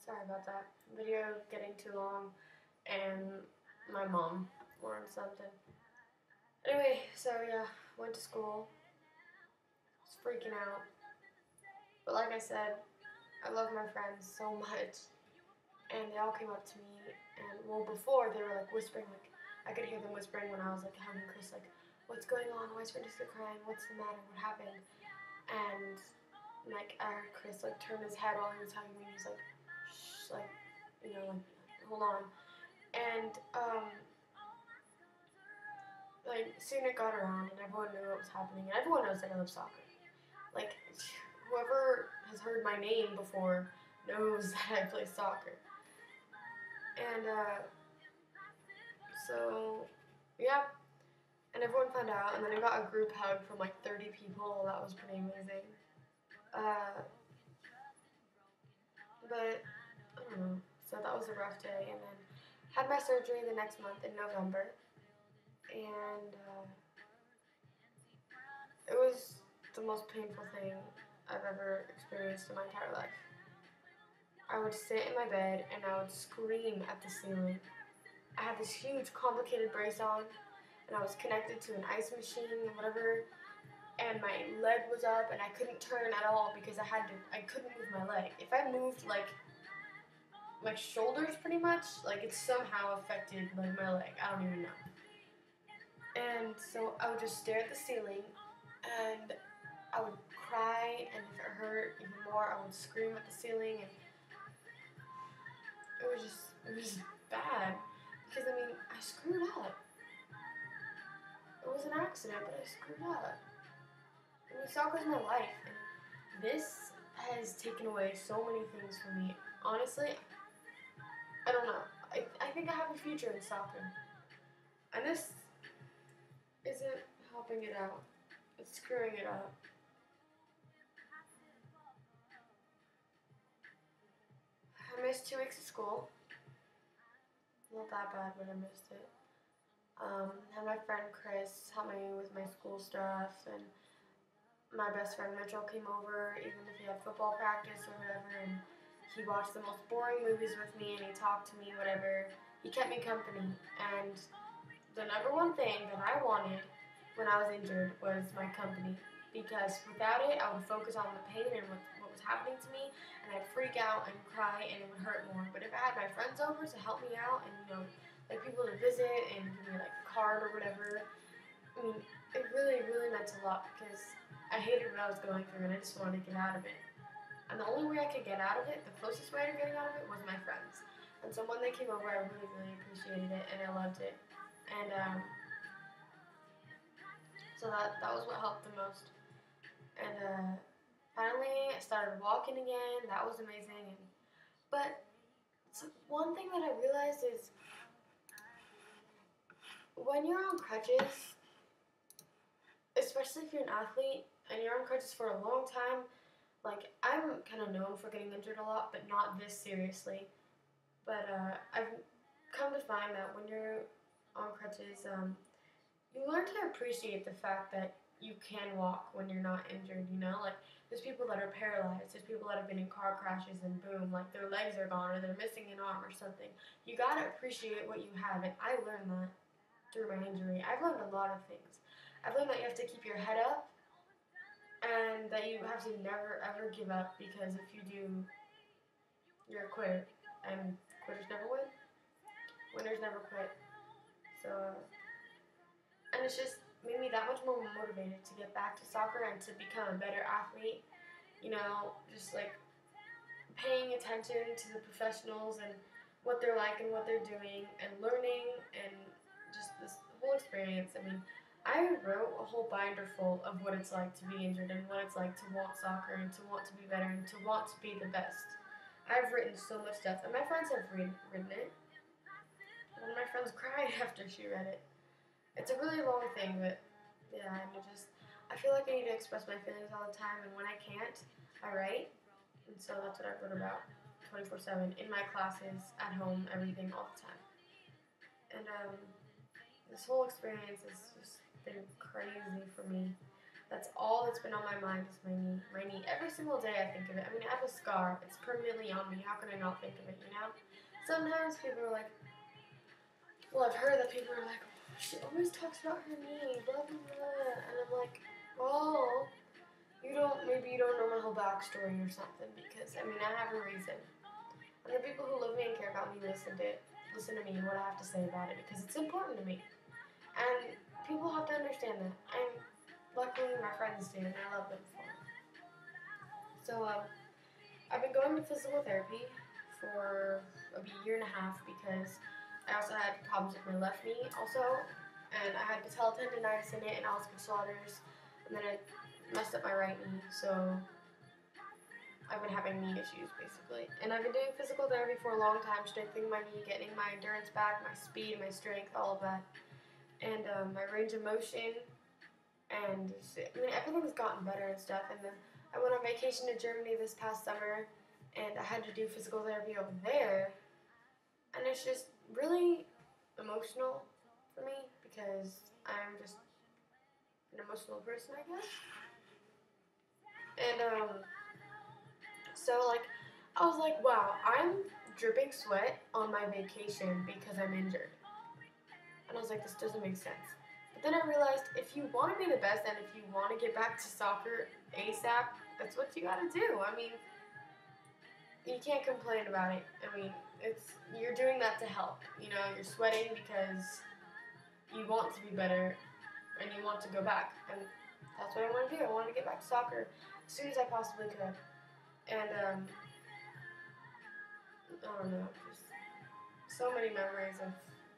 Sorry about that. Video getting too long and my mom wanted something. Anyway, so yeah, went to school. Was freaking out. But like I said, I love my friends so much. And they all came up to me and well before they were like whispering, like I could hear them whispering when I was like hugging Chris, like, what's going on? Why is Francisca crying? What's the matter? What happened? And like I heard Chris like turn his head while he was hugging me. He's like, shh, like, like hold on. And like soon it got around and everyone knew what was happening. And everyone knows that I love soccer. Like whoever has heard my name before knows that I play soccer. And so yeah, and everyone found out, and then I got a group hug from like 30 people. That was pretty amazing. But I don't know. So that was a rough day, and then had my surgery the next month in November, and it was the most painful thing I've ever experienced in my entire life. I would sit in my bed and I would scream at the ceiling. I had this huge complicated brace on and I was connected to an ice machine and whatever, and my leg was up and I couldn't turn at all because I couldn't move my leg. If I moved like my shoulders pretty much, like it somehow affected like my leg. I don't even know. And so I would just stare at the ceiling and I would cry, and if it hurt even more I would scream at the ceiling, and it was bad because I screwed up. It was an accident, but I screwed up. Soccer's my life, and this has taken away so many things from me. Honestly, I don't know. I think I have a future in soccer, and this isn't helping it out. It's screwing it up. I missed 2 weeks of school. Not that bad, but I missed it. Had my friend Chris help me with my school stuff, and my best friend Mitchell came over even if he had football practice or whatever, and he watched the most boring movies with me and he talked to me, whatever. He kept me company, and the number one thing that I wanted when I was injured was my company, because without it I would focus on the pain and what was happening to me, and I'd freak out and cry and it would hurt more. But if I had my friends over to help me out and like people to visit and give me like a card or whatever, it really, really meant a lot because I hated what I was going through and I just wanted to get out of it. And the only way I could get out of it, the closest way to getting out of it, was my friends. And so when they came over, I really, really appreciated it and I loved it. And so that was what helped the most. And finally, I started walking again. That was amazing. But one thing that I realized is when you're on crutches, especially if you're an athlete and you're on crutches for a long time, like I'm kind of known for getting injured a lot, but not this seriously. But I've come to find that when you're on crutches, you learn to appreciate the fact that you can walk when you're not injured, Like, there's people that are paralyzed, there's people that have been in car crashes and boom, like their legs are gone or they're missing an arm or something. You gotta appreciate what you have, and I learned that through my injury. I've learned a lot of things. I've learned that you have to keep your head up and that you have to never ever give up, because if you do, you're a quitter, and quitters never win. Winners never quit. So, and it's just made me that much more motivated to get back to soccer and to become a better athlete. Just like paying attention to the professionals and what they're like and what they're doing and learning and just this whole experience. I wrote a whole binder full of what it's like to be injured and what it's like to want soccer and to want to be better and to want to be the best. I've written so much stuff, and my friends have written it. One of my friends cried after she read it. It's a really long thing, but yeah, I feel like I need to express my feelings all the time, and when I can't, I write. And so that's what I wrote about 24/7 in my classes, at home, everything, all the time. And this whole experience has just been crazy for me. That's all that's been on my mind is my knee. My knee. Every single day I think of it. I mean, I have a scar. It's permanently on me. How can I not think of it, you know? Sometimes people are like, well, I've heard that people are like, she always talks about her knee, blah, blah, blah. And I'm like, well, maybe you don't know my whole backstory or something, because, I mean, I have a reason. And the people who love me and care about me listen to me and what I have to say about it, because it's important to me. And people have to understand that. And luckily my friends do, and I love them for it. So, I've been going to physical therapy for a year and a half because I also had problems with my left knee also, and I had patella tendonitis in it and Osgood Slaughters, and then it messed up my right knee, so I've been having knee issues basically. And I've been doing physical therapy for a long time, strengthening my knee, getting my endurance back, my speed, my strength, all of that, and my range of motion, and I mean everything's gotten better and stuff. And then I went on vacation to Germany this past summer, and I had to do physical therapy over there, and it's just really emotional for me because I'm just an emotional person, I guess. And so like I was like, wow, I'm dripping sweat on my vacation because I'm injured, and I was like, this doesn't make sense. But then I realized if you want to be the best and if you want to get back to soccer ASAP, that's what you gotta do. I mean, you can't complain about it. I mean, you're doing that to help. You know, you're sweating because you want to be better and you want to go back. And that's what I want to do. I want to get back to soccer as soon as I possibly could. And, I don't know, just so many memories of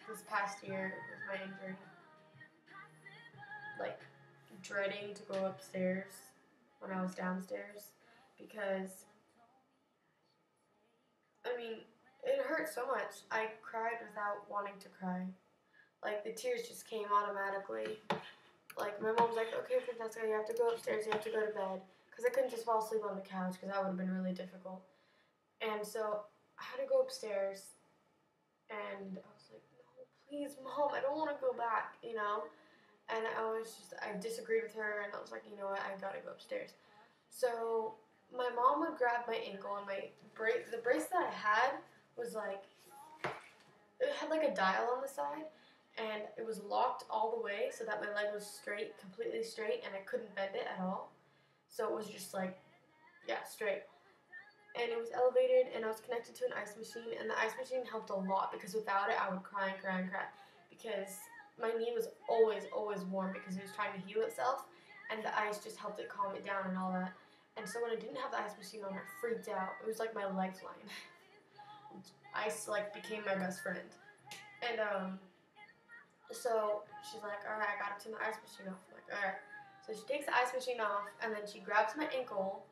this past year with my injury. Like, dreading to go upstairs when I was downstairs because, I mean, it hurt so much. I cried without wanting to cry. Like, the tears just came automatically. Like, my mom was like, okay, Francesca, you have to go upstairs, you have to go to bed. Because I couldn't just fall asleep on the couch, because that would have been really difficult. And so, I had to go upstairs, and I was like, no, please, Mom, I don't want to go back, you know? And I disagreed with her, and I was like, you know what, I gotta go upstairs. So, my mom would grab my ankle, and the brace that I had was like, it had like a dial on the side, and it was locked all the way so that my leg was straight, completely straight, and I couldn't bend it at all. So it was just like, yeah, straight. And it was elevated, and I was connected to an ice machine, and the ice machine helped a lot because without it, I would cry and cry and cry because my knee was always, always warm because it was trying to heal itself, and the ice just helped it calm it down and all that. And so when I didn't have the ice machine on, I freaked out. It was like my lifeline. Ice like became my best friend. And so she's like, all right, I gotta turn the ice machine off. I'm like, all right. So she takes the ice machine off, and then she grabs my ankle,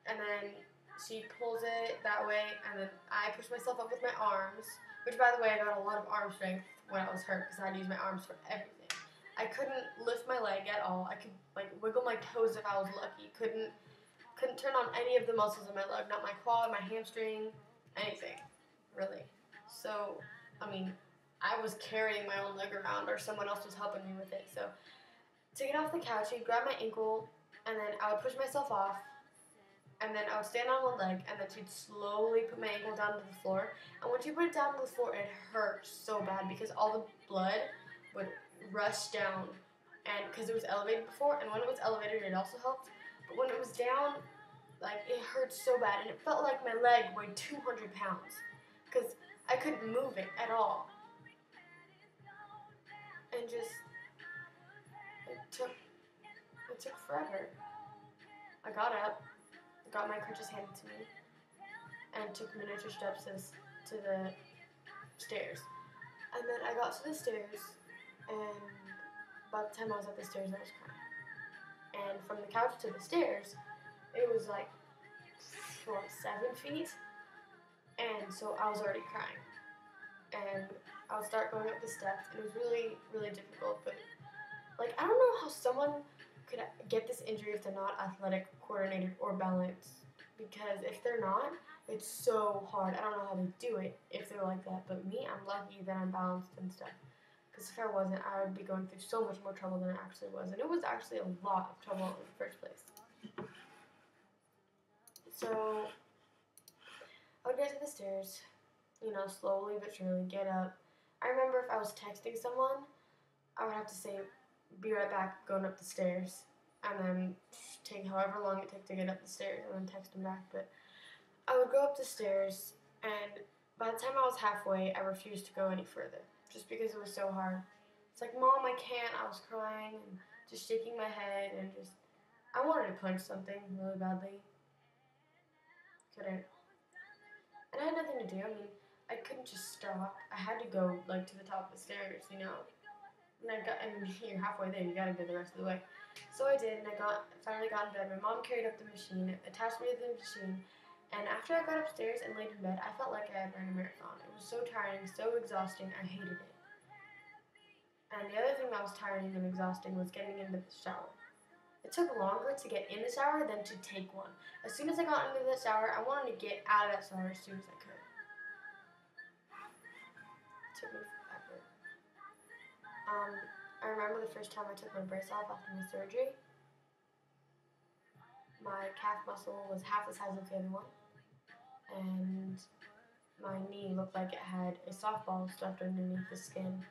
and then she pulls it that way, and then I push myself up with my arms, which by the way, I got a lot of arm strength when I was hurt because I had to use my arms for everything. I couldn't lift my leg at all. I could like wiggle my toes if I was lucky. Couldn't turn on any of the muscles in my leg, not my quad, my hamstring, anything, really. So, I mean, I was carrying my own leg around or someone else was helping me with it. So, to get off the couch, she'd grab my ankle, and then I would push myself off, and then I would stand on one leg, and then she'd slowly put my ankle down to the floor. And when she put it down to the floor, it hurt so bad because all the blood would rush down, and because it was elevated before, and when it was elevated, it also helped. But when it was down, like, it hurt so bad, and it felt like my leg weighed 200 pounds because I couldn't move it at all. And just, it took forever. I got up, got my crutches handed to me, and took miniature steps to the stairs. And then I got to the stairs, and by the time I was at the stairs, I was crying. And from the couch to the stairs, it was like, 7 feet, and so I was already crying. And I would start going up the steps, and it was really, really difficult, but, like, I don't know how someone could get this injury if they're not athletic, coordinated, or balanced, because if they're not, it's so hard. I don't know how they do it if they're like that, but me, I'm lucky that I'm balanced and stuff. Because if I wasn't, I would be going through so much more trouble than it actually was. And it was actually a lot of trouble in the first place. So I would get to the stairs, slowly but surely get up. I remember if I was texting someone, I would have to say, be right back, going up the stairs. And then take however long it took to get up the stairs and then text them back. But I would go up the stairs, and by the time I was halfway, I refused to go any further, just because it was so hard. It's like, Mom, I can't. I was crying and just shaking my head and I wanted to punch something really badly. Couldn't. And I had nothing to do. I mean, I couldn't just stop. I had to go, to the top of the stairs, And you're halfway there, you gotta go the rest of the way. So I did, and finally got in bed. My mom carried up the machine, attached me to the machine, and after I got upstairs and laid in bed, I felt like I had run a marathon. It was so tiring, so exhausting, I hated it. And the other thing that was tiring and exhausting was getting into the shower. It took longer to get in the shower than to take one. As soon as I got into the shower, I wanted to get out of that shower as soon as I could. It took me forever. I remember the first time I took my brace off after my surgery. My calf muscle was half the size of the other one, and my knee looked like it had a softball stuffed underneath the skin.